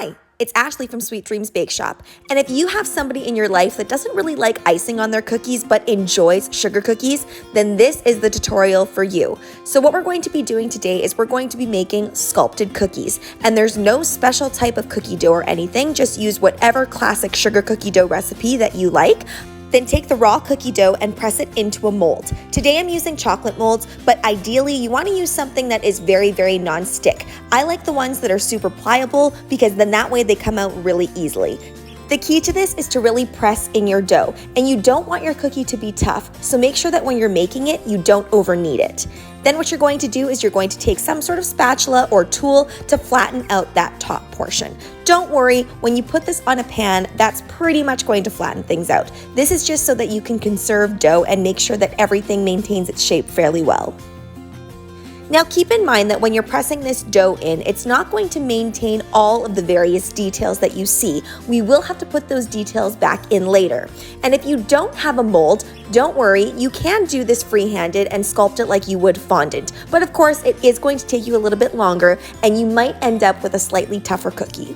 Hi, it's Ashleigh from Sweet Dreams Bake Shop, and if you have somebody in your life that doesn't really like icing on their cookies but enjoys sugar cookies, then this is the tutorial for you. So what we're going to be doing today is we're going to be making sculpted cookies, and there's no special type of cookie dough or anything, just use whatever classic sugar cookie dough recipe that you like. Then take the raw cookie dough and press it into a mold. Today I'm using chocolate molds, but ideally you want to use something that is very, very non-stick. I like the ones that are super pliable because then that way they come out really easily. The key to this is to really press in your dough, and you don't want your cookie to be tough, so make sure that when you're making it, you don't over knead it. Then what you're going to do is you're going to take some sort of spatula or tool to flatten out that top portion. Don't worry, when you put this on a pan, that's pretty much going to flatten things out. This is just so that you can conserve dough and make sure that everything maintains its shape fairly well. Now keep in mind that when you're pressing this dough in, it's not going to maintain all of the various details that you see. We will have to put those details back in later. And if you don't have a mold, don't worry, you can do this free-handed and sculpt it like you would fondant. But of course, it is going to take you a little bit longer and you might end up with a slightly tougher cookie.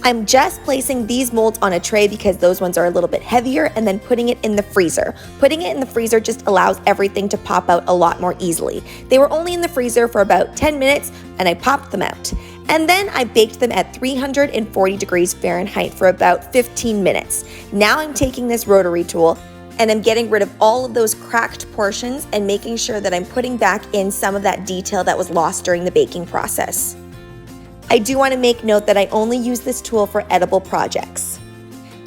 I'm just placing these molds on a tray because those ones are a little bit heavier and then putting it in the freezer. Putting it in the freezer just allows everything to pop out a lot more easily. They were only in the freezer for about 10 minutes and I popped them out. And then I baked them at 340 degrees Fahrenheit for about 15 minutes. Now I'm taking this rotary tool and I'm getting rid of all of those cracked portions and making sure that I'm putting back in some of that detail that was lost during the baking process. I do want to make note that I only use this tool for edible projects.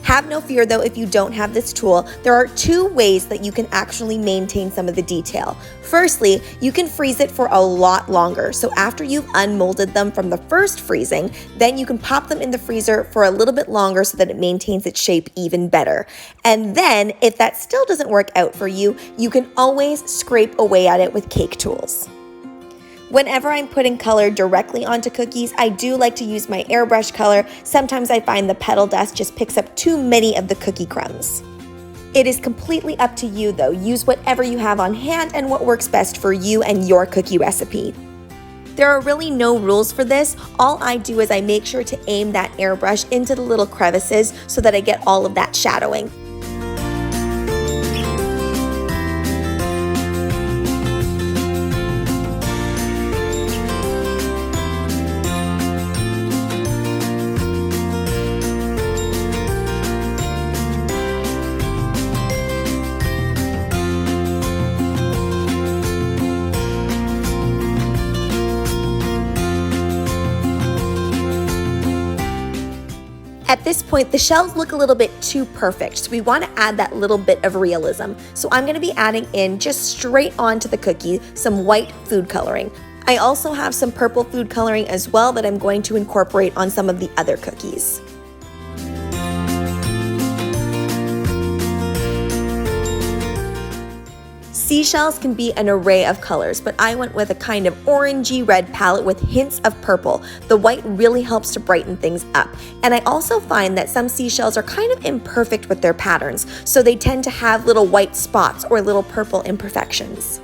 Have no fear though if you don't have this tool. There are two ways that you can actually maintain some of the detail. Firstly, you can freeze it for a lot longer. So after you've unmolded them from the first freezing, then you can pop them in the freezer for a little bit longer so that it maintains its shape even better. And then if that still doesn't work out for you, you can always scrape away at it with cake tools. Whenever I'm putting color directly onto cookies, I do like to use my airbrush color. Sometimes I find the petal dust just picks up too many of the cookie crumbs. It is completely up to you though. Use whatever you have on hand and what works best for you and your cookie recipe. There are really no rules for this. All I do is I make sure to aim that airbrush into the little crevices so that I get all of that shadowing. At this point, the shells look a little bit too perfect, so we want to add that little bit of realism. So I'm going to be adding in just straight onto the cookie some white food coloring. I also have some purple food coloring as well that I'm going to incorporate on some of the other cookies. Seashells can be an array of colors, but I went with a kind of orangey red palette with hints of purple. The white really helps to brighten things up. And I also find that some seashells are kind of imperfect with their patterns, so they tend to have little white spots or little purple imperfections.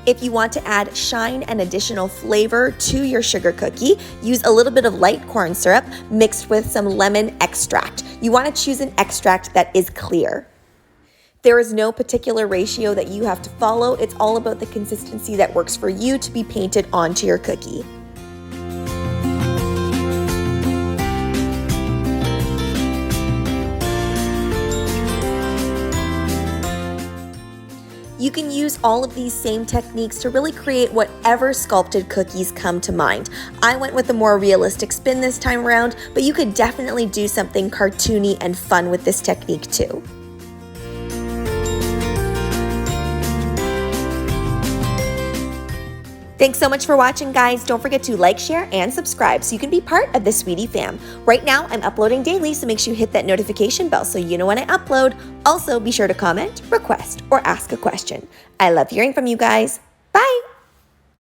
If you want to add shine and additional flavor to your sugar cookie, use a little bit of light corn syrup mixed with some lemon extract. You want to choose an extract that is clear. There is no particular ratio that you have to follow. It's all about the consistency that works for you to be painted onto your cookie. You can use all of these same techniques to really create whatever sculpted cookies come to mind. I went with a more realistic spin this time around, but you could definitely do something cartoony and fun with this technique too. Thanks so much for watching, guys. Don't forget to like, share, and subscribe so you can be part of the Sweetie fam. Right now, I'm uploading daily, so make sure you hit that notification bell so you know when I upload. Also, be sure to comment, request, or ask a question. I love hearing from you guys. Bye!